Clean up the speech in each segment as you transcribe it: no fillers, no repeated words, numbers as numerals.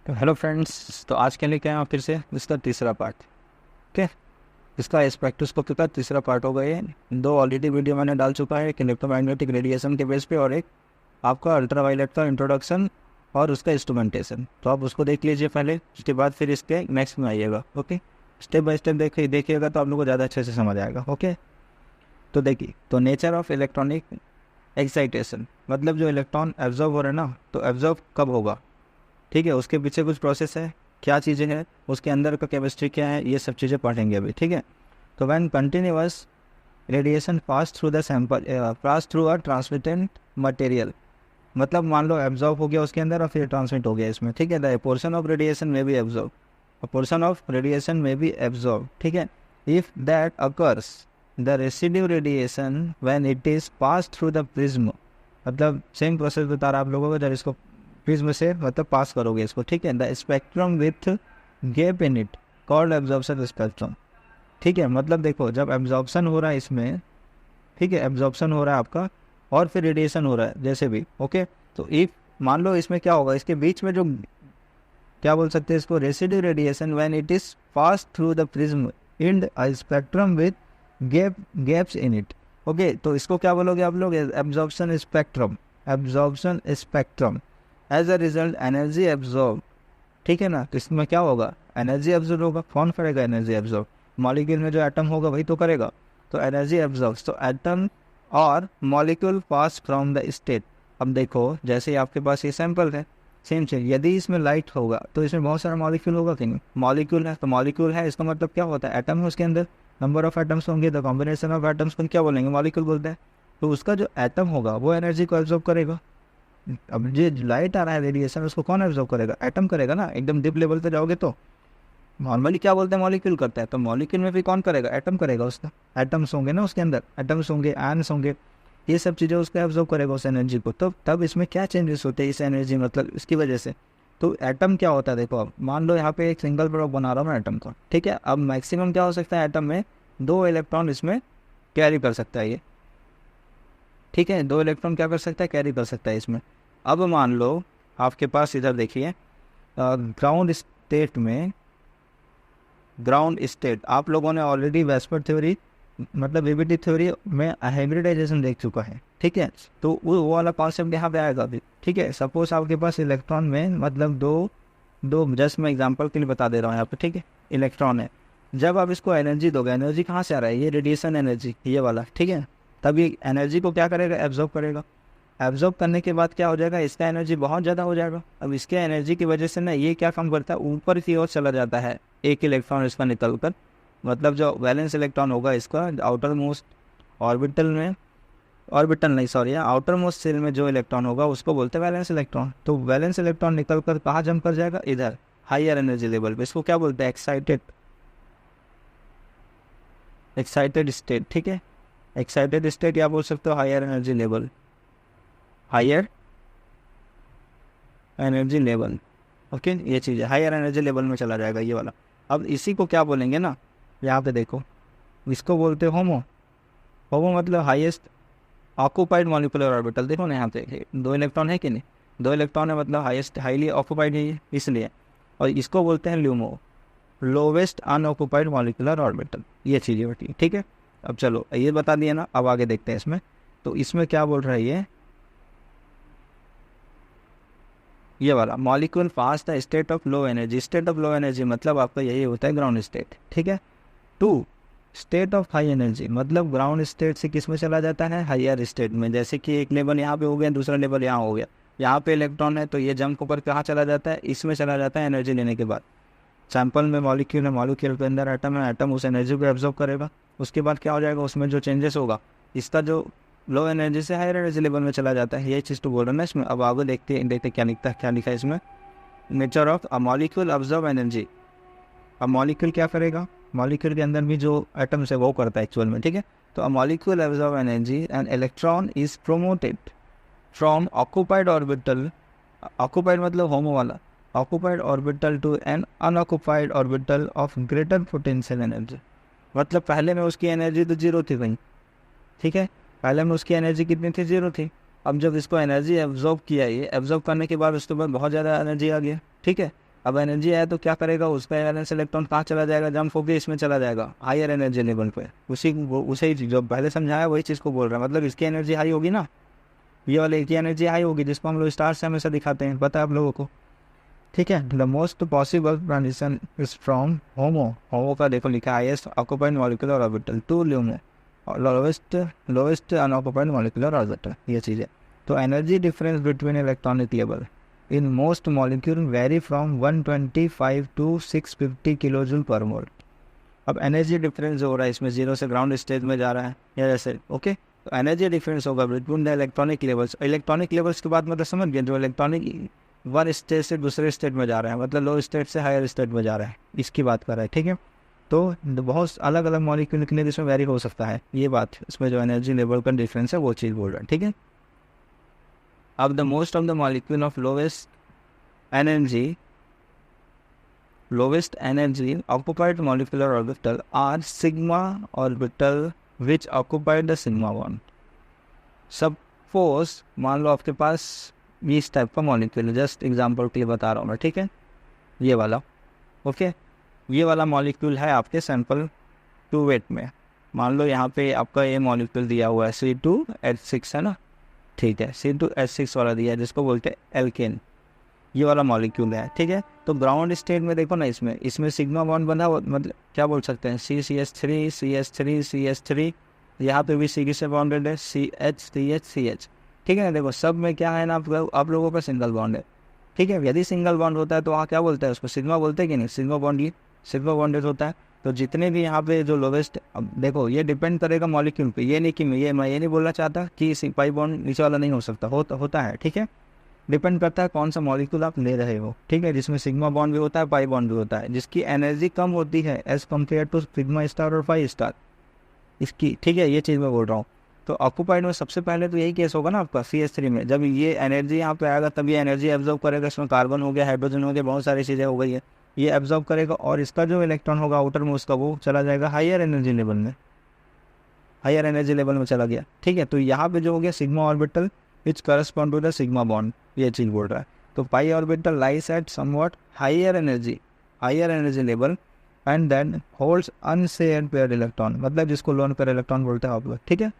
तो hello friends, तो आज के लिए क्या है फिर से इसका तीसरा पार्ट। ओके, इसका स्पेक्ट्रोस्कोपी का तीसरा पार्ट होगा ये। दो ऑलरेडी वीडियो मैंने डाल चुका है, एक इलेक्ट्रोमैग्नेटिक रेडिएशन के बेस पे और एक आपका अल्ट्रावायलेट का इंट्रोडक्शन और उसका इंस्ट्रूमेंटेशन। तो आप उसको देख लीजिए पहले, उसके बाद फिर इसके नेक्स्ट में आइएगा। ओके, स्टेप बाय स्टेप देखिएगा तो आप लोग को ज़्यादा अच्छे से समझ आएगा। ओके, तो देखिए, तो नेचर ऑफ इलेक्ट्रॉनिक एक्साइटेशन मतलब जो इलेक्ट्रॉन एब्जॉर्व हो रहे हैं ना, तो एब्जॉर्व कब होगा, ठीक है, उसके पीछे कुछ प्रोसेस है, क्या चीज़ें हैं, उसके अंदर का केमिस्ट्री क्या है, ये सब चीज़ें पढ़ेंगे अभी। ठीक है, तो when continuous radiation pass through the sample pass through a transmittent material, मतलब मान लो एब्जॉर्व हो गया उसके अंदर और फिर ट्रांसमिट हो गया इसमें। ठीक है, the portion of radiation may be absorbed, portion of radiation may be absorbed. ठीक है, if that occurs the residue radiation when it is pass through the prism, मतलब सेम प्रोसेस बता रहा आप लोगों को, जब इसको प्रिज्म से मतलब पास करोगे इसको। ठीक है, the spectrum with gap in it called absorption spectrum. ठीक है, मतलब देखो जब एब्जॉर्प्शन हो रहा है इसमें, ठीक है, एब्जॉर्प्शन हो रहा है आपका और फिर रेडिएशन हो रहा है जैसे भी। ओके, तो इफ मान लो इसमें क्या होगा, इसके बीच में जो क्या बोल सकते हैं इसको, residue radiation when it is pass through the prism in a spectrum with gaps in it. Okay, तो इसको क्या बोलोगे आप लोग, absorption spectrum, absorption spectrum. As a result energy absorb, ठीक है ना, तो इसमें क्या होगा, एनर्जी एब्जॉर्ब होगा। कौन करेगा एनर्जी एब्जॉर्ब, मॉलिक्यूल में जो एटम होगा वही तो करेगा। तो एनर्जी एब्जॉर्ब, तो एटम और molecule pass from the state. अब देखो जैसे ही आपके पास ये सैंपल है, सेम चीज, यदि इसमें लाइट होगा तो इसमें बहुत सारा मॉलिक्यूल होगा कि नहीं, मॉलिक्यूल है तो मॉलिक्यूल है, इसका मतलब क्या होता है, एटम है उसके अंदर, नंबर ऑफ एटम्स होंगे, द कॉम्बिनेशन ऑफ एटम्स को क्या बोलेंगे, मॉलिक्यूल बोलते हैं। तो उसका जो एटम होगा वो एनर्जी को एब्जॉर्ब करेगा। अब जो लाइट आ रहा है रेडिएशन, उसको कौन एब्जॉर्ब करेगा, एटम करेगा ना। एकदम डीप लेवल पे जाओगे तो नॉर्मली क्या बोलते हैं, मॉलिक्यूल करता है, तो मॉलिक्यूल में भी कौन करेगा, एटम करेगा उसका। एटम्स होंगे ना उसके अंदर, एटम्स होंगे, आयन्स होंगे, ये सब चीज़ें उसको एब्जॉर्ब करेगा उस एनर्जी को। तो तब इसमें क्या चेंजेस होते हैं इस एनर्जी, मतलब इसकी वजह से। तो एटम क्या होता है, देखो अब मान लो यहाँ पे एक सिंगल ब्लॉक बना रहा हूँ मैं एटम का। ठीक है, अब मैक्सिमम क्या हो सकता है, एटम में 2 इलेक्ट्रॉन इसमें कैरी कर सकता है ये। ठीक है, 2 इलेक्ट्रॉन क्या कर सकता है, कैरी कर सकता है इसमें। अब मान लो आपके पास इधर देखिए, ग्राउंड स्टेट में, ग्राउंड स्टेट आप लोगों ने ऑलरेडी वेस्पर थ्योरी मतलब वीबीटी थ्योरी में हाइब्रिडाइजेशन देख चुका है। ठीक है, तो वो वाला कॉन्सेप्ट यहाँ पे आएगा अभी। ठीक है, सपोज आपके पास इलेक्ट्रॉन में मतलब दो दो जस्ट मैं एग्जांपल के लिए बता दे रहा हूँ यहाँ पे। ठीक है, इलेक्ट्रॉन है, जब आप इसको एनर्जी दोगे, एनर्जी कहाँ से आ रहा है, ये रेडिएशन एनर्जी ये वाला। ठीक है, तब ये एनर्जी को क्या करेगा, एब्जॉर्ब करेगा। एब्जॉर्ब करने के बाद क्या हो जाएगा, इसका एनर्जी बहुत ज़्यादा हो जाएगा। अब इसके एनर्जी की वजह से ना ये क्या काम करता है, ऊपर की ओर चला जाता है एक इलेक्ट्रॉन इसका निकल कर, मतलब जो वैलेंस इलेक्ट्रॉन होगा इसका आउटर मोस्ट ऑर्बिटल में, ऑर्बिटल नहीं सॉरी, आउटर मोस्ट सेल में जो इलेक्ट्रॉन होगा उसको बोलते हैं वैलेंस इलेक्ट्रॉन। तो वैलेंस इलेक्ट्रॉन निकल कर कहाँ जम कर जाएगा, इधर हायर एनर्जी लेवल पे। इसको क्या बोलते हैं, एक्साइटेड, एक्साइटेड स्टेट। ठीक है, एक्साइटेड स्टेट या बोल सकते हो higher energy level, higher energy level. Okay, ये चीज़ है, हायर एनर्जी लेवल में चला जाएगा ये वाला। अब इसी को क्या बोलेंगे ना, यहाँ पे देखो, इसको बोलते हैं होमो। होमो मतलब हाईएस्ट ऑक्यूपाइड मॉलिक्यूलर ऑर्बिटल। देखो ना यहाँ पे 2 इलेक्ट्रॉन है कि नहीं, 2 इलेक्ट्रॉन है मतलब हाईएस्ट हाईली ऑक्यूपाइड है ये, इसलिए। और इसको बोलते हैं LUMO, lowest unoccupied molecular orbital. ये चीज़ें बेटी, ठीक है। अब चलो ये बता दिया ना, अब आगे देखते हैं इसमें। तो इसमें क्या बोल रहा है ये वाला, molecule pass the state of low energy. State of low energy मतलब आपका यही होता है ग्राउंड स्टेट। ठीक है, to state of high energy मतलब ग्राउंड स्टेट से किस में चला जाता है, हायर स्टेट में। जैसे कि एक लेवल यहाँ पे हो गया, दूसरा लेवल यहाँ हो गया, यहाँ पे इलेक्ट्रॉन है तो ये जंप होकर कहाँ चला जाता है, इसमें चला जाता है एनर्जी लेने के बाद। सैंपल में मॉलिक्यूल है, मॉलिक्यूल के अंदर एटम है, एटम उस एनर्जी को एब्जॉर्ब करेगा। उसके बाद क्या हो जाएगा, उसमें जो चेंजेस होगा, इसका जो लो एनर्जी से हायर एनर्जी लेवल में चला जाता है, ये चीज़ तो बोल रहा ना इसमें। अब आगे देखते देखते क्या लिखता है, क्या लिखा है इसमें, nature of a molecule observe energy. अब मॉलिक्यूल क्या करेगा, मॉलिक्यूल के अंदर भी जो एटम्स है वो करता है एक्चुअल में। ठीक है, तो a molecule observe energy and electron is promoted from occupied orbital, occupied मतलब होमो वाला, occupied orbital to an unoccupied orbital of greater potential energy. मतलब पहले में उसकी एनर्जी तो जीरो थी कहीं, ठीक है, पहले में उसकी एनर्जी कितनी थी, जीरो थी। अब जब इसको एनर्जी एब्जॉर्ब किया, ये एब्जॉर्ब करने के बाद उसके बाद बहुत ज़्यादा एनर्जी आ गया। ठीक है, अब एनर्जी आया तो क्या करेगा, उसका वैलेंस इलेक्ट्रॉन कहाँ चला जाएगा, जंप होकर इसमें चला जाएगा हायर एनर्जी लेवल पे। उसी जो पहले समझाया वही चीज़ को बोल रहा है, मतलब इसकी एनर्जी हाई होगी ना, ये वाले की एनर्जी हाई होगी, जिसको हम लोग स्टार से हमेशा दिखाते हैं, पता है आप लोगों को। ठीक है, the most possible transition is from HOMO का देखो लिखा है highest occupied molecular orbital to LUMO और लोवेस्ट अनऑक्यूपाइड मॉलिक्यूलर ऑर्बिटल, ये चीज़ है। तो energy difference between electronic level in most molecule very from 125 to 650 kilo joule per mole. अब एनर्जी डिफरेंस जो हो रहा है इसमें जीरो से ग्राउंड स्टेज में जा रहा है या जैसे, ओके। तो एनर्जी डिफरेंस होगा between the electronic levels. Electronic levels के बाद मतलब समझ गए, जो इलेक्ट्रॉनिक वन स्टेट से दूसरे स्टेट में जा रहा है, मतलब लो स्टेट से हायर स्टेट में जा रहा है, इसकी बात कर रहा है। ठीक है, तो बहुत अलग अलग मॉलिक्यूल के लिए इसमें वेरी हो सकता है, ये बात इसमें जो एनर्जी लेवल का डिफरेंस है वो चीज़ बोल रहा है। ठीक है, अब the most of the molecule of lowest energy occupied molecular orbital are sigma orbital which occupied the sigma bond। Suppose मान लो आपके पास इस टाइप का मॉलिक्यूल है, जस्ट एग्जांपल के लिए बता रहा हूँ मैं। ठीक है, ये वाला, ओके, ये वाला मॉलिक्यूल है आपके सैंपल 2 वेट में। मान लो यहाँ पे आपका ये मॉलिक्यूल दिया हुआ है C2H6 है ना, ठीक है, C2H6 वाला दिया है जिसको बोलते हैं एल्केन, ये वाला मॉलिक्यूल है। ठीक है, तो ग्राउंड स्टेट में देखो ना, इसमें सिग्मा बॉन्ड बना, मतलब क्या बोल सकते हैं, CH3 यहाँ पे भी सी से बॉन्डेड है, CH। ठीक है ना, देखो सब में क्या है ना, आप लोगों पर सिंगल बॉन्ड है। ठीक है, यदि सिंगल बॉन्ड होता है तो वहाँ क्या बोलते हैं, उसको सिग्मा बोलते हैं कि नहीं, सिग्मा बॉन्डेड होता है। तो जितने भी यहाँ पे जो लोवेस्ट, अब देखो ये डिपेंड करेगा मॉलिक्यूल पे, ये नहीं कि मैं ये नहीं बोलना चाहता कि पाई बॉन्ड नीचे वाला नहीं हो सकता, होता है। ठीक है, डिपेंड करता है कौन सा मॉलिक्यूल आप ले रहे हो। ठीक है, जिसमें सिग्मा बॉन्ड भी होता है, पाई बॉन्ड भी होता है, जिसकी एनर्जी कम होती है as compare to sigma star और पाई स्टार इसकी। ठीक है, ये चीज़ मैं बोल रहा हूँ। तो ऑक्यूपाइड में सबसे पहले तो यही केस होगा ना आपका CH3 में, जब ये एनर्जी यहाँ पे आएगा तब ये एनर्जी एब्जॉर्ब करेगा, इसमें कार्बन हो गया, हाइड्रोजन हो गया, बहुत सारी चीज़ें हो गई है, ये एब्जॉर्ब करेगा और इसका जो इलेक्ट्रॉन होगा आउटर में उसका वो चला जाएगा हायर एनर्जी लेवल में चला गया। ठीक है, तो यहाँ पे जो हो गया sigma orbital which correspond to the sigma bond, ये चीज़ बोल रहा है। तो pi orbital lies at somewhat higher energy level and then holds unshared pair electron, मतलब जिसको लोन पेयर इलेक्ट्रॉन बोलते हैं आप लोग। ठीक है,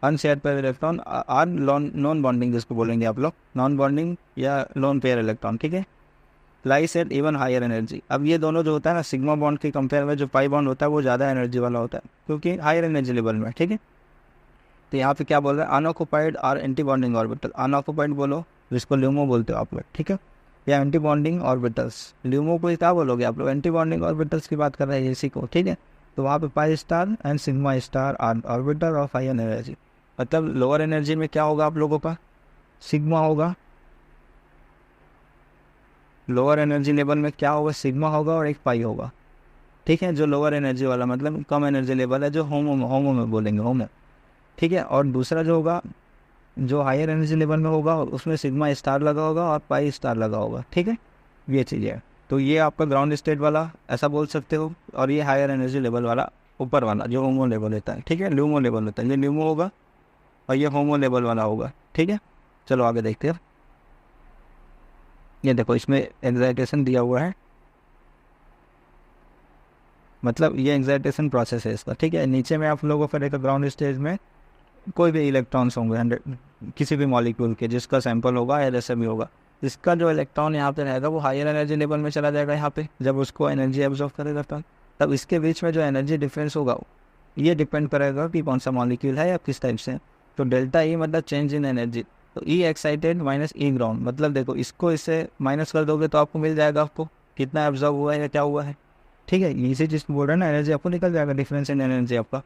unshared pair electron are non bonding, जिसको बोलेंगे आप लोग नॉन बॉन्डिंग या लोन पेयर इलेक्ट्रॉन। ठीक है, lies at even higher energy. अब ये दोनों जो होता है ना, सिग्मा बॉन्ड के कंपेयर में जो पाई बॉन्ड होता है वो ज़्यादा एनर्जी वाला होता है क्योंकि हायर एनर्जी लेवल में। ठीक है, तो यहाँ पे क्या बोल रहा है, अनऑक्यूपाइड और एंटी बॉन्डिंग ऑर्बिटल। अनऑक्यूपाइड बोलो जिसको ल्यूमो बोलते हो आप लोग, ठीक है, या एंटी बॉन्डिंग ऑर्बिटल्स। ल्यूमो को क्या बोलोगे आप लोग, एंटी बॉन्डिंग ऑर्बिटल्स की बात कर रहे हैं इसी को। ठीक है, तो वहाँ पे pi star and sigma star orbital of higher energy, मतलब लोअर एनर्जी में क्या होगा आप लोगों का, सिग्मा होगा। लोअर एनर्जी लेवल में क्या होगा, सिग्मा होगा और एक पाई होगा। ठीक है, जो लोअर एनर्जी वाला मतलब कम एनर्जी लेवल है, जो होमो में बोलेंगे, होमो। ठीक है, और दूसरा जो होगा जो हायर एनर्जी लेवल में होगा उसमें सिग्मा स्टार लगा होगा और पाई स्टार लगा होगा। ठीक है, ये चीज़ है। तो ये आपका ग्राउंड स्टेट वाला ऐसा बोल सकते हो, और ये हायर एनर्जी लेवल वाला ऊपर वाला जो होमो लेवल होता है। ठीक है, ल्यूमो लेवल होता है, ये ल्यूमो होगा और ये होमो लेवल वाला होगा। ठीक है, चलो आगे देखते हैं। ये देखो इसमें एक्साइटेशन दिया हुआ है, मतलब ये एक्साइटेशन प्रोसेस है इसका। ठीक है, नीचे में आप लोगों को फिर एक ग्राउंड स्टेज में कोई भी इलेक्ट्रॉन्स होंगे 100 किसी भी मॉलिक्यूल के जिसका सैंपल होगा या जैसे भी होगा, इसका जो इलेक्ट्रॉन यहाँ पे रहेगा वो हायर एनर्जी लेवल में चला जाएगा यहाँ पे, जब उसको एनर्जी एब्जॉर्ब करेगा तब इसके बीच में जो एनर्जी डिफरेंस होगा ये डिपेंड करेगा कि कौन सा मॉलिक्यूल है या किस टाइप से। तो डेल्टा ई मतलब चेंज इन एनर्जी, तो ई एक्साइटेड माइनस ई ग्राउंड, मतलब देखो इसको इससे माइनस कर दोगे तो आपको मिल जाएगा आपको कितना एब्जॉर्ब हुआ है या क्या हुआ है। ठीक है, इसी चीज़ बोल रहे हैं ना, एनर्जी आपको निकल जाएगा, डिफरेंस इन एनर्जी आपका।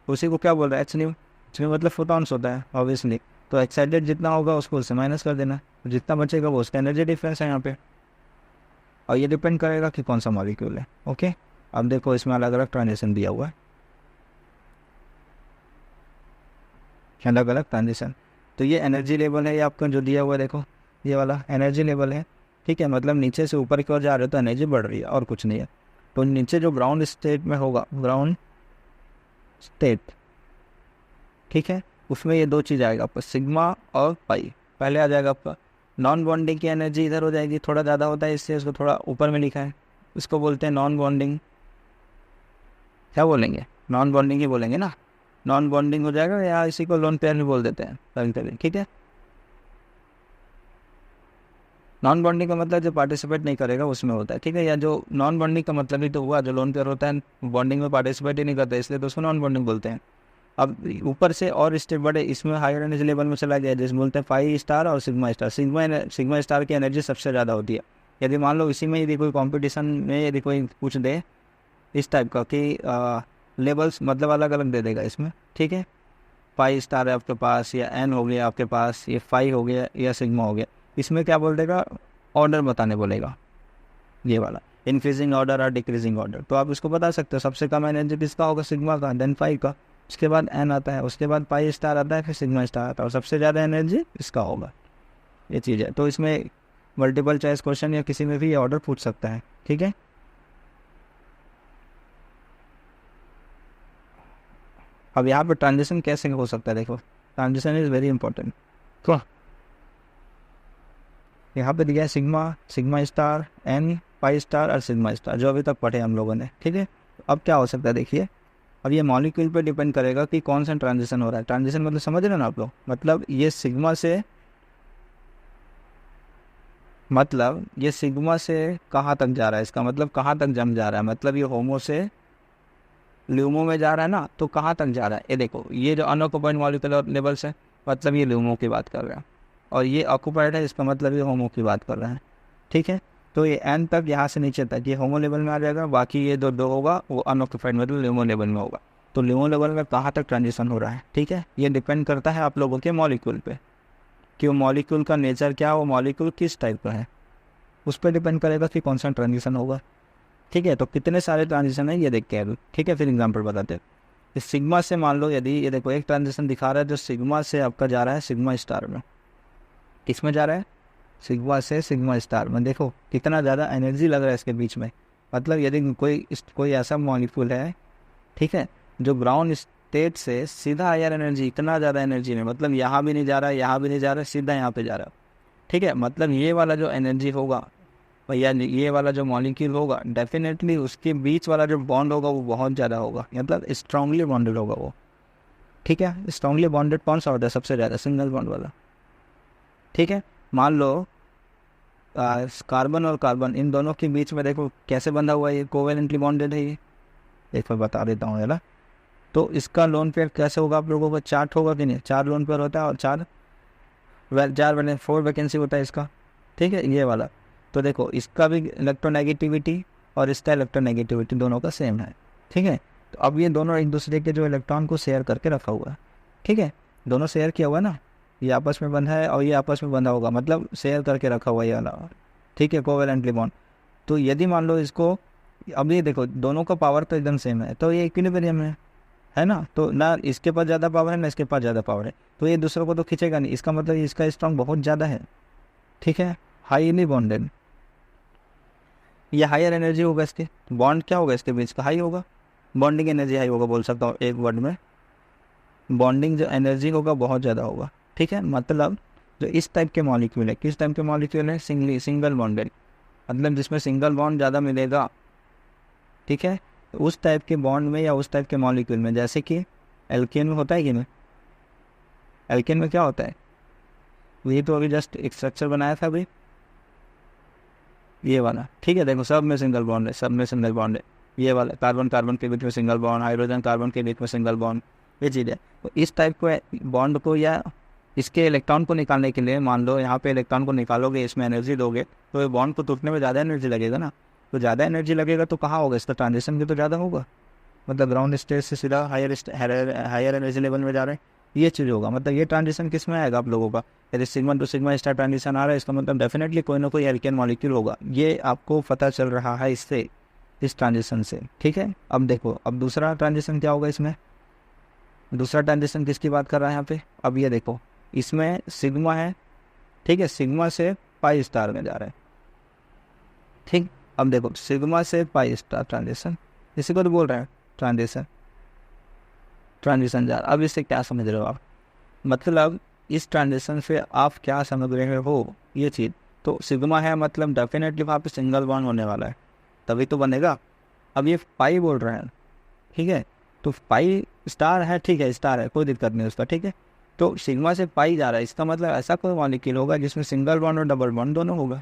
उसी को क्या बोल रहा है, एच न्यू, मतलब फोटॉन्स होता है ऑब्वियसली। तो एक्साइटेड जितना होगा उसको उससे माइनस कर देना, तो जितना बचेगा वो उसका एनर्जी डिफरेंस है यहाँ पे, और ये डिपेंड करेगा कि कौन सा मॉलिक्यूल है। ओके, अब देखो इसमें अलग अलग ट्रांजिशन दिया हुआ है, अलग अलग ट्रांजिशन। तो ये एनर्जी लेवल है, ये आपका जो दिया हुआ है देखो, ये वाला एनर्जी लेवल है। ठीक है, मतलब नीचे से ऊपर की ओर जा रहे हो तो एनर्जी बढ़ रही है और कुछ नहीं है। तो नीचे जो ग्राउंड स्टेट में होगा, ग्राउंड स्टेट, ठीक है, उसमें ये दो चीज़ आएगा आपका, सिग्मा और पाई। पहले आ जाएगा आपका नॉन बॉन्डिंग की एनर्जी इधर हो जाएगी, थोड़ा ज़्यादा होता है, इससे उसको थोड़ा ऊपर में लिखा है, उसको बोलते हैं नॉन बॉन्डिंग। क्या बोलेंगे? नॉन बॉन्डिंग ही बोलेंगे ना, नॉन बॉन्डिंग हो जाएगा, या इसी को लोन पेयर भी बोल देते हैं कभी कभी, ठीक है। नॉन बॉन्डिंग का मतलब जो पार्टिसिपेट नहीं करेगा उसमें होता है, ठीक है, या जो नॉन बॉन्डिंग का मतलब ही तो हुआ, जो लोन पेयर होता है बॉन्डिंग में पार्टिसिपेट ही नहीं करता, इसलिए तो उसको नॉन बॉन्डिंग बोलते हैं। अब ऊपर से और स्टेप बढ़े, इसमें हायर एनर्जी लेवल में चला गया, जिसमें बोलते हैं 5 स्टार और सिग्मा स्टार। सिग्मा स्टार की एनर्जी सबसे ज़्यादा होती है। यदि मान लो इसी में यदि कोई कंपटीशन में यदि कोई पूछ दे इस टाइप का कि लेवल्स मतलब अलग अलग दे देगा इसमें, ठीक है, 5 स्टार है आपके पास, या एन हो गया आपके पास, ये 5 हो गया, या सिग्मा हो गया, इसमें क्या बोल देगा, ऑर्डर बताने बोलेगा, ये वाला इंक्रीजिंग ऑर्डर और डिक्रीजिंग ऑर्डर। तो आप इसको बता सकते हो, सबसे कम एनर्जी किसका होगा, सिग्मा का, देन 5 का, उसके बाद एन आता है, उसके बाद 5 स्टार आता है, फिर सिग्मा स्टार आता है, और सबसे ज़्यादा एनर्जी इसका होगा। ये चीज़ है। तो इसमें मल्टीपल चॉइस क्वेश्चन या किसी में भी ये ऑर्डर पूछ सकता है, ठीक है। अब यहाँ पर ट्रांजिशन कैसे हो सकता है, देखो ट्रांजिशन इज़ वेरी इंपॉर्टेंट। तो यहाँ पे दिया है sigma, sigma star, n, 5 star और सिग्मा स्टार, जो अभी तक पढ़े हम लोगों ने, ठीक है। अब क्या हो सकता है देखिए, अब ये मॉलिक्यूल पे डिपेंड करेगा कि कौन सा ट्रांजिशन हो रहा है। ट्रांजिशन मतलब समझ रहे हो ना आप लोग, मतलब ये सिग्मा से, मतलब ये सिग्मा से कहाँ तक जा रहा है, इसका मतलब कहाँ तक जम जा रहा है, मतलब ये होमो से ल्यूमो में जा रहा है ना, तो कहाँ तक जा रहा है, ये देखो, ये जो अनऑक्युपाइड मॉलिक्यूलर लेवल्स है, मतलब ये ल्यूमो की बात कर रहा है, और ये ऑक्युपाइड है, इसका मतलब ये होमो की बात कर रहा है, ठीक है। तो ये एन तक यहाँ से नीचे तक ये होमो लेवल में आ जाएगा, बाकी ये दो होगा वो अनऑक्युपाइड मतलब ल्यूमो लेवल में होगा। तो ल्यूमो लेवल में कहाँ तक ट्रांजिशन हो रहा है, ठीक है, ये डिपेंड करता है आप लोगों के मॉलिक्यूल पे, कि वो मॉलिक्यूल का नेचर क्या, वो मॉलिक्यूल किस टाइप का है, उस पर डिपेंड करेगा कि कौन सा ट्रांजिशन होगा, ठीक है। तो कितने सारे ट्रांजिशन है ये देखते हैं अभी, ठीक है, फिर एग्जाम्पल बताते हैं। इस सिग्मा से मान लो यदि ये देखो एक ट्रांजिशन दिखा रहा है जो सिग्मा से आपका जा रहा है सिग्मा स्टार में, किसमें जा रहा है, सिग्मा से सिग्मा स्टार में। देखो कितना ज़्यादा एनर्जी लग रहा है इसके बीच में, मतलब यदि कोई ऐसा मॉलिक्यूल है, ठीक है, जो ग्राउंड स्टेट से सीधा हायर एनर्जी, इतना ज़्यादा एनर्जी में, मतलब यहाँ भी नहीं जा रहा है, यहाँ भी नहीं जा रहा है, सीधा यहाँ पे जा रहा है, ठीक है, मतलब ये वाला जो एनर्जी होगा भैया, ये वाला जो मॉलिक्यूल होगा डेफिनेटली उसके बीच वाला जो बॉन्ड होगा वो बहुत ज़्यादा होगा, मतलब स्ट्रांगली बॉन्डेड होगा वो, ठीक है। स्ट्रांगली बॉन्डेड कौन सा होता है, सबसे ज़्यादा सिंगल बॉन्ड वाला, ठीक है। मान लो कार्बन और कार्बन, इन दोनों के बीच में देखो कैसे बंधा हुआ है, ये कोवेलेंटली बॉन्डेड है, ये देखो बता देता हूँ है। तो इसका लोन पेयर कैसे होगा, आप लोगों को चार्ट होगा कि नहीं, 4 लोन पेयर होता है और 4 वैकेंसी होता है इसका, ठीक है, ये वाला। तो देखो इसका भी इलेक्ट्रोनेगेटिविटी और इसका इलेक्ट्रोनेगेटिविटी दोनों का सेम है, ठीक है। तो अब ये दोनों एक दूसरे के जो इलेक्ट्रॉन को शेयर करके रखा हुआ है, ठीक है, दोनों शेयर किया हुआ है ना, ये आपस में बंधा है और ये आपस में बंधा होगा, मतलब शेयर करके रखा हुआ है ये वाला, ठीक है, कोवेलेंटली बॉन्ड। तो यदि मान लो इसको, अब ये देखो दोनों का पावर तो एकदम सेम है, तो ये इक्विलिब्रियम है ना, तो ना इसके पास ज़्यादा पावर है ना इसके पास ज़्यादा पावर है, तो ये दूसरे को तो खींचेगा नहीं, इसका मतलब इसका स्ट्रॉन्ग बहुत ज़्यादा है, ठीक है, हाईली बॉन्डेड, ये हायर एनर्जी होगा इसके, बॉन्ड क्या होगा इसके बीच का, हाई होगा, बॉन्डिंग एनर्जी हाई होगा, बोल सकता हूँ एक वर्ड में, बॉन्डिंग जो एनर्जी होगा बहुत ज़्यादा होगा, ठीक है। मतलब जो इस टाइप के मॉलिक्यूल है, किस टाइप के मॉलिक्यूल है, सिंगल बॉन्डेड, मतलब जिसमें सिंगल बॉन्ड ज़्यादा मिलेगा, ठीक है, तो उस टाइप के बॉन्ड में या उस टाइप के मॉलिक्यूल में, जैसे कि एल्केन में होता है कि नहीं, एल्केन में क्या होता है, ये तो अभी जस्ट एक स्ट्रक्चर बनाया था अभी, ये वाला, ठीक है, देखो सब में सिंगल बॉन्ड है, सब में सिंगल बॉन्ड है, ये वाला कार्बन कार्बन के बीच में सिंगल बॉन्ड, हाइड्रोजन कार्बन के बीच में सिंगल बॉन्ड, ये चीज़ है। तो इस टाइप को बॉन्ड को या इसके इलेक्ट्रॉन को निकालने के लिए, मान लो यहाँ पे इलेक्ट्रॉन को निकालोगे, इसमें एनर्जी दोगे, तो ये बॉन्ड को टूटने में ज़्यादा एनर्जी लगेगा ना, तो ज़्यादा एनर्जी लगेगा तो कहाँ होगा, इसका ट्रांजिशन भी तो ज़्यादा होगा, मतलब ग्राउंड स्टेट से सीधा हायर एनर्जी लेवल में जा रहे हैं, ये चीज़ होगा। मतलब ये ट्रांजिशन किस में आएगा आप लोगों का, यदि sigma to sigma star transition आ रहा है, इसका मतलब डेफिनेटली कोई ना कोई एल्केन मॉलिक्यूल होगा, ये आपको पता चल रहा है इससे, इस ट्रांजिशन से, ठीक है। अब देखो अब दूसरा ट्रांजिशन क्या होगा इसमें, दूसरा ट्रांजिशन किसकी बात कर रहा है यहाँ पे, अब ये देखो इसमें सिग्मा है, ठीक है, सिग्मा से पाई स्टार में जा रहा है, ठीक। अब देखो सिग्मा से पाई स्टार ट्रांजिशन, इसी को तो बोल रहे हैं ट्रांजिशन जा रहा। अब इससे क्या समझ रहे हो आप, मतलब इस ट्रांजिशन से आप क्या समझ रहे हो, ये चीज़। तो सिग्मा है मतलब डेफिनेटली वहाँ पे सिंगल बॉन्ड होने वाला है, तभी तो बनेगा। अब ये पाई बोल रहे हैं, ठीक है, तो पाई स्टार है, ठीक है स्टार है, कोई दिक्कत नहीं उसका, ठीक है। तो सिग्मा से पाई जा रहा है, इसका मतलब ऐसा कोई मॉलिक्यूल होगा जिसमें सिंगल बॉन्ड और डबल बॉन्ड दोनों होगा,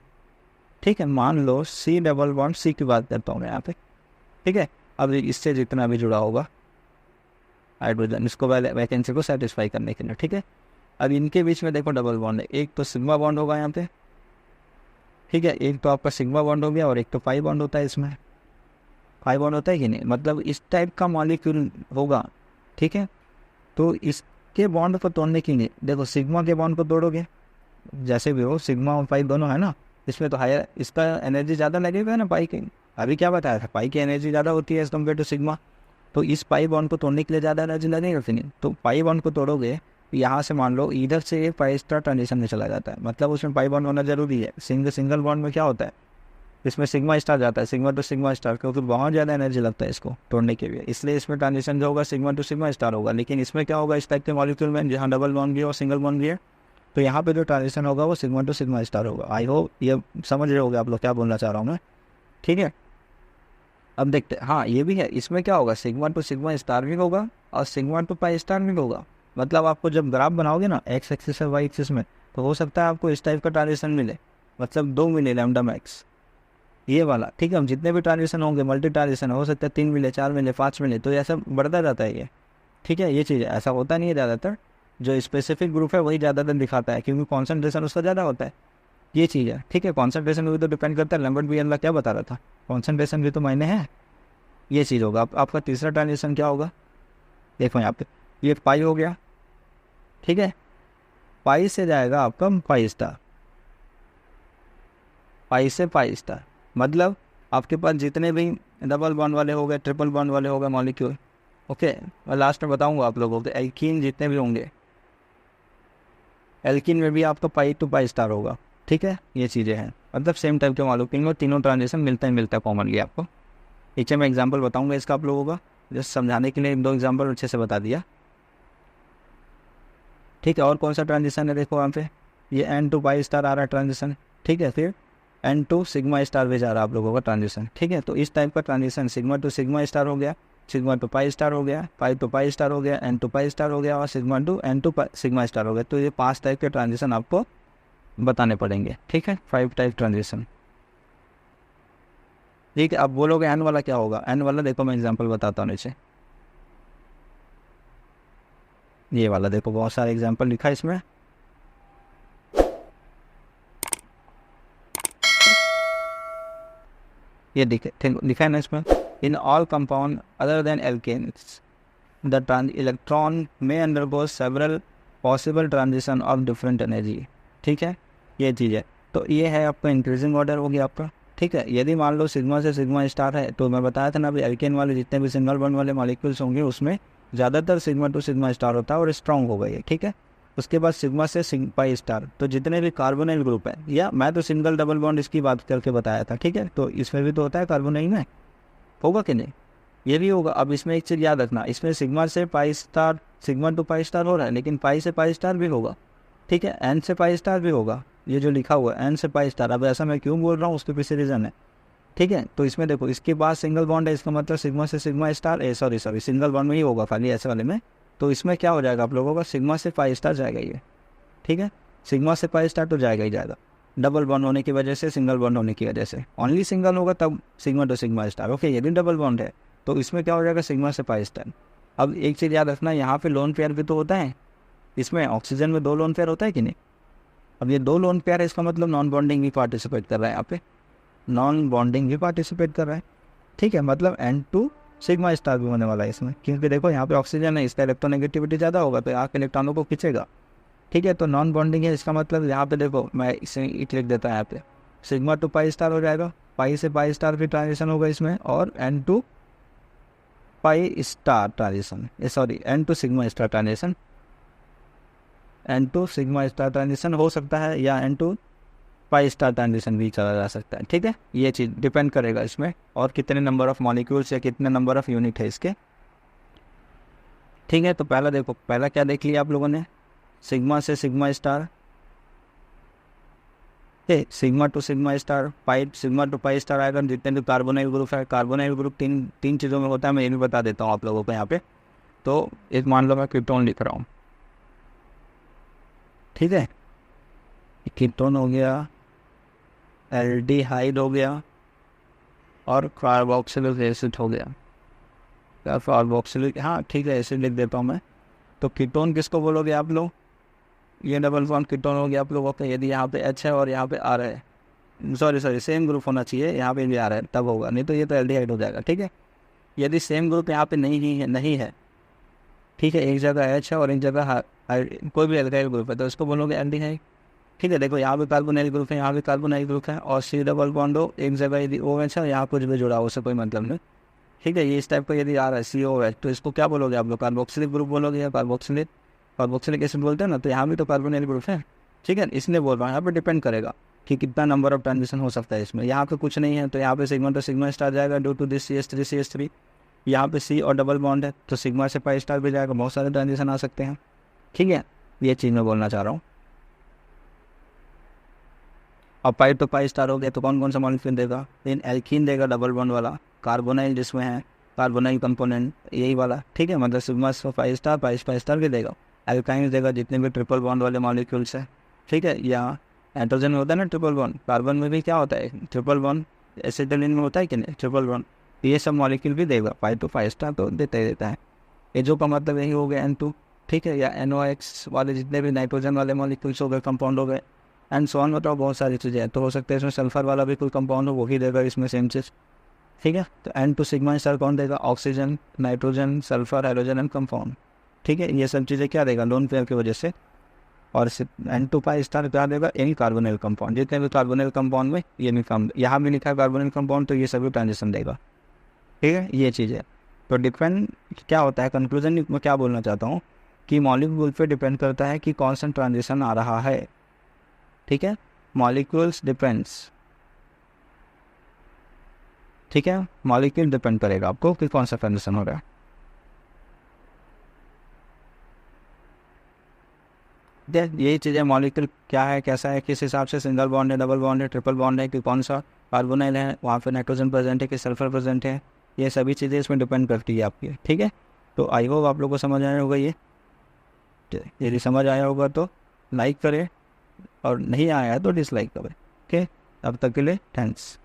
ठीक है। मान लो सी डबल बॉन्ड सी की बात करता हूँ मैं यहाँ पे, ठीक है। अब इससे जितना भी जुड़ा होगा हाइड्रोजन, इसको वैकेंसी को सेटिस्फाई करने के लिए, ठीक है। अब इनके बीच में देखो डबल बॉन्ड है, एक तो सिग्मा बॉन्ड होगा यहाँ पे, ठीक है, एक तो आपका सिग्मा बॉन्ड हो गया और एक तो पाई बॉन्ड होता है, इसमें पाई बॉन्ड होता है कि नहीं, मतलब इस टाइप का मॉलिक्यूल होगा, ठीक है। तो इसके बॉन्ड को तोड़ने के लिए देखो सिग्मा के बॉन्ड को तोड़ोगे, जैसे भी हो सिग्मा और पाई दोनों है ना, इसमें तो हायर इसका एनर्जी ज़्यादा लगेगा ना पाई की। अभी क्या बताया था, पाई की एनर्जी ज़्यादा होती है एज कम्पेयर टू सिग्मा, तो इस पाई बॉन्ड को तोड़ने के लिए ज़्यादा एनर्जी लगेगा फिर। तो पाई बॉन्ड को तोड़ोगे, यहाँ से मान लो इधर से एक पाई स्टार ट्रांजिशन में चला जाता है, मतलब उसमें पाई बॉन्ड होना जरूरी है। सिंगल बॉन्ड में क्या होता है, इसमें सिग्मा स्टार जाता है, सिग्मा टू सिग्मा स्टार, क्योंकि बहुत ज़्यादा एनर्जी लगता है इसको तोड़ने के लिए, इसलिए इसमें ट्रांजिशन जो होगा सिग्मा टू सिग्मा स्टार होगा। लेकिन इसमें क्या होगा, इस टाइप के मॉलिक्यूल में जहाँ डबल बॉन्ड भी है और सिंगल बॉन्ड भी है, तो यहाँ पे जो ट्रांजिशन होगा वो सिग्मा टू सिग्मा स्टार होगा। आई होप ये समझ रहे होगे आप लोग क्या बोलना चाह रहा हूँ मैं, ठीक है। अब देखते हैं, हाँ ये भी है, इसमें क्या होगा सिग्मा टू सिग्मा स्टार भी होगा और सिग्मा टू पाई स्टार भी होगा। मतलब आपको जब ग्राफ बनाओगे ना एक्स एक्सिस और वाई एक्सिस में, तो हो सकता है आपको इस टाइप का ट्रांजिशन मिले, मतलब 2 मिले लैम्डा मैक्स ये वाला, ठीक है। हम जितने भी ट्रांजिशन होंगे मल्टी ट्रांजिशन हो सकता है 3 मिले 4 मिले 5 मिले, तो ऐसा बढ़ता जाता है ये, ठीक है। ये चीज़ ऐसा होता नहीं है ज़्यादातर, जो स्पेसिफिक ग्रुप है वही ज़्यादातर दिखाता है क्योंकि कॉन्सेंट्रेशन उसका ज़्यादा होता है, ये चीज़ है, ठीक है। कॉन्सेंट्रेशन भी तो डिपेंड करता है, लैम्बर्ट बीएन क्या बता रहा था, कॉन्सेंट्रेशन भी तो मायने है, ये चीज़ होगा। आपका तीसरा ट्रांजिशन क्या होगा, देखो यहाँ पे ये पाई हो गया, ठीक है, पाई से जाएगा आपका पाई स्टार, पाई से पाई स्टार, मतलब आपके पास जितने भी डबल बॉन्ड वाले हो गए ट्रिपल बॉन्ड वाले हो गए मॉलिक्यूल, ओके। और लास्ट में बताऊंगा आप लोगों को एल्कीन जितने भी होंगे, एल्कीन में भी आपका पाई टू पाई स्टार होगा, ठीक है। ये चीज़ें हैं, मतलब सेम टाइप के मॉलिक्यूल में तीनों ट्रांजिशन मिलता ही मिलता है कॉमनली आपको। नीचे मैं एग्जांपल बताऊंगा इसका आप लोगों का, जस्ट समझाने के लिए 2 एग्जांपल अच्छे से बता दिया, ठीक है। और कौन सा ट्रांजिशन है देखो यहाँ पे, ये एन टू पाई स्टार आ रहा है ट्रांजिशन, ठीक है। फिर एन टू सिग्मा स्टार भी जा रहा है आप लोगों का ट्रांजिशन, ठीक है। तो इस टाइप का transition sigma to sigma star हो गया, सिग्मा टू पाई स्टार हो गया, पाई टू पाई स्टार हो गया, एन टू पाई स्टार हो गया और sigma to n to sigma star हो गया। तो ये 5 टाइप के ट्रांजिशन आपको बताने पड़ेंगे, ठीक है, 5 टाइप ट्रांजिशन, ठीक है। अब बोलोगे एन वाला क्या होगा, एन वाला देखो मैं एग्जाम्पल बताता हूँ नीचे, ये वाला देखो बहुत सारे एग्जाम्पल लिखा है इसमें, ये लिखा है ना इसमें, in all compound other than alkenes the electron में undergo several possible transition of different energy, ठीक है। ये चीज़ है, तो ये है आपका इंक्रीजिंग ऑर्डर हो गया आपका, ठीक है। यदि मान लो सिग्मा से सिग्मा स्टार है, तो मैं बताया था ना अभी एल्केन वाले जितने भी सिंगल बॉन्ड वाले मॉलिक्यूल्स होंगे उसमें ज़्यादातर सिग्मा टू सिग्मा स्टार होता है और स्ट्रॉन्ग होगा ये, ठीक है। उसके बाद सिग्मा से पाई स्टार, तो जितने भी कार्बोनाइल ग्रुप है, या मैं तो सिंगल डबल बॉन्ड इसकी बात करके बताया था, ठीक है। तो इसमें भी तो होता है कार्बोनाइल में, होगा कि नहीं, ये भी होगा। अब इसमें एक चीज़ याद रखना, इसमें सिग्मा से pi star sigma two pi star हो रहा है, लेकिन पाई से पाई स्टार भी होगा, ठीक है। एन से पाई स्टार भी होगा, ये जो लिखा हुआ है एन से पाई स्टार। अब ऐसा मैं क्यों बोल रहा हूँ उसके पीछे रीज़न है, ठीक है। तो इसमें देखो इसके बाद सिंगल बॉन्ड है, इसका मतलब सिग्मा से sigma star sorry single bond में ही होगा खाली ऐसे वाले में। तो इसमें क्या हो जाएगा आप लोगों का, सिग्मा से पाई स्टार जाएगा ये, ठीक है। सिग्मा से पाई स्टार तो जाएगा ही जाएगा, डबल बॉन्ड होने की वजह से, सिंगल बॉन्ड होने की वजह से। ओनली सिंगल होगा तब sigma to sigma star, okay. यदि डबल बॉन्ड है तो इसमें क्या हो जाएगा, सिग्मा से पाई स्टार। अब एक चीज़ याद रखना, यहाँ पे लोन पेयर भी तो होता है, इसमें ऑक्सीजन में 2 लोन पेयर होता है कि नहीं। अब ये 2 लोन पेयर है, इसका मतलब नॉन बॉन्डिंग भी पार्टिसिपेट कर रहा है यहाँ पे, नॉन बॉन्डिंग भी पार्टिसिपेट कर रहा है, ठीक है। मतलब एन टू सिग्मा स्टार भी होने वाला है इसमें, क्योंकि देखो यहाँ पे ऑक्सीजन है, इसका इलेक्ट्रोनेगेटिविटी ज़्यादा होगा तो आके इलेक्ट्रॉनों को खींचेगा, ठीक है। तो नॉन बॉन्डिंग है, इसका मतलब यहाँ पे देखो मैं इसे इट लिख देता हूँ यहाँ पे, सिग्मा टू पाई स्टार हो जाएगा, पाई से पाई स्टार भी ट्रांजिशन होगा इसमें, और n to pi star transition, sorry n to sigma star transition, n to sigma star transition हो सकता है, या n to pi star transition भी चला जा सकता है, ठीक है। ये चीज़ डिपेंड करेगा इसमें और कितने नंबर ऑफ मॉलिक्यूल्स या कितने नंबर ऑफ यूनिट है इसके, ठीक है। तो पहला देखो, पहला क्या देख लिया आप लोगों ने, सिग्मा से sigma star, sigma to sigma star, pi sigma two pi star आएगा। जितने भी कार्बोनाइल ग्रुप है, कार्बोनाइल ग्रुप तीन चीज़ों में होता है, मैं ये भी बता देता हूँ आप लोगों को यहाँ पे। तो एक मान लो मैं कीटोन लिख रहा हूँ, ठीक है, कीटोन हो गया, एल्डिहाइड हो गया, और कार्बोक्सिलिक एसिड हो गया, कार्बोक्सिलिक, हाँ ठीक है, एसिड लिख देता हूँ मैं। तो कीटोन किसको बोलोगे आप लोग, ये डबल बॉन्ड कीटोन हो गया आप लोगों का। यदि यहाँ पे H है और यहाँ पे R है, सॉरी सेम ग्रुप होना चाहिए, यहाँ पे भी R है तब होगा, नहीं तो ये तो एल्डिहाइड हो जाएगा, ठीक है। यदि सेम ग्रुप यहाँ पे नहीं है, ठीक है, एक जगह H है और एक जगह कोई भी एल्डिहाइड ग्रुप है, तो इसको बोलोगे एल्डिहाइड, ठीक है। देखो यहाँ पे कार्बोनाइल ग्रुप है, यहाँ पे कार्बोनाइल ग्रुप है, और C डबल बॉन्ड हो एक जगह यदि OH है, यहाँ कुछ भी जुड़ा हो, उससे कोई मतलब नहीं, ठीक है। ये इस टाइप का यदि आ रहा है COH, तो इसको क्या बोलोगे आप लोग, कार्बोक्सिलिक ग्रुप बोलोगे या कार्बोक्सिलिक एसिड बोलते हैं ना। तो यहाँ भी तो कार्बोनाइल ग्रुप है, ठीक है, इसलिए बोल रहा हूँ। यहाँ पे डिपेंड करेगा कि कितना नंबर ऑफ ट्रांजिशन हो सकता है इसमें। यहाँ पे कुछ नहीं है तो यहाँ पे सिग्मा तो सिग्मा स्टार जाएगा ड्यू टू दिस CH3 यहाँ पे C और डबल बॉन्ड है तो सिग्मा से पाई स्टार भी जाएगा, बहुत सारे ट्रांजिशन आ सकते हैं, ठीक है। ये चीज़ मैं बोलना चाह रहा हूँ। अब पाई तो पाई स्टार हो गया तो कौन कौन सा मॉलिक्यूल देगा, इन एल्कीन देगा डबल बॉन्ड वाला, कार्बोनाइल जिसमें है कार्बोनाइल कंपोनेंट यही वाला, ठीक है, मतलब सिग्मा पाई स्टार भी देगा। एल्काइंस देगा जितने भी ट्रिपल बॉन्ड वाले मॉलिक्यूल्स हैं, ठीक है। या नाइट्रोजन में होता है ना ट्रिपल बॉन्ड, कार्बन में भी क्या होता है ट्रिपल बॉन्ड, एसिटिलीन में होता है कि नहीं ट्रिपल बॉन्ड, ये सब मॉलिक्यूल भी देगा। पाई टू पाई स्टार तो देता ही देता है। एजो का मतलब यही हो गया N2, ठीक है, या NOx वाले जितने भी नाइट्रोजन वाले मॉलिक्यूल्स हो गए, कंपाउंड हो गए, एंड सो ऑन, मतलब बहुत सारी चीज़ें हैं। तो हो सकता है इसमें सल्फर वाला भी कोई कंपाउंड हो, वो ही देगा इसमें सेम चीज़, ठीक है। तो N2 सिग्मा स्टार कौन देगा, oxygen, nitrogen, sulphur, hydrogen and compound, ठीक है। ये सब चीज़ें क्या देगा लोन पेयर की वजह से। और N2 पाई स्टार क्या देगा, एनी कार्बोनिल कंपाउंड, जितने भी कार्बोनिल कंपाउंड में ये निकाम, यहाँ भी लिखा है कार्बोनिल कंपाउंड, तो ये सभी ट्रांजिशन देगा, ठीक है। ये चीज़ है। तो डिपेंड क्या होता है, कंक्लूजन में क्या बोलना चाहता हूँ कि मॉलिक्यूल पे डिपेंड करता है कि कौन सा ट्रांजिशन आ रहा है, ठीक है। मॉलिक्यूल्स डिपेंड्स, ठीक है, मॉलिक्यूल डिपेंड करेगा आपको कि कौन सा ट्रांजिशन हो रहा है। यही चीज़ें मॉलिक्यूल क्या है, कैसा है, किस हिसाब से सिंगल बॉन्ड है, डबल बॉन्ड है, ट्रिपल बॉन्ड है, कि कौन सा कार्बोनाइल है, वहाँ पे नाइट्रोजन प्रेजेंट है कि सल्फर प्रेजेंट है, ये सभी चीज़ें इसमें डिपेंड करती है आपकी, ठीक है। तो आई होप आप लोग को समझ आया होगा ये। यदि समझ आया होगा तो लाइक करें और नहीं आया है तो डिसलाइक करें, ओके। तब तक के लिए थैंक्स।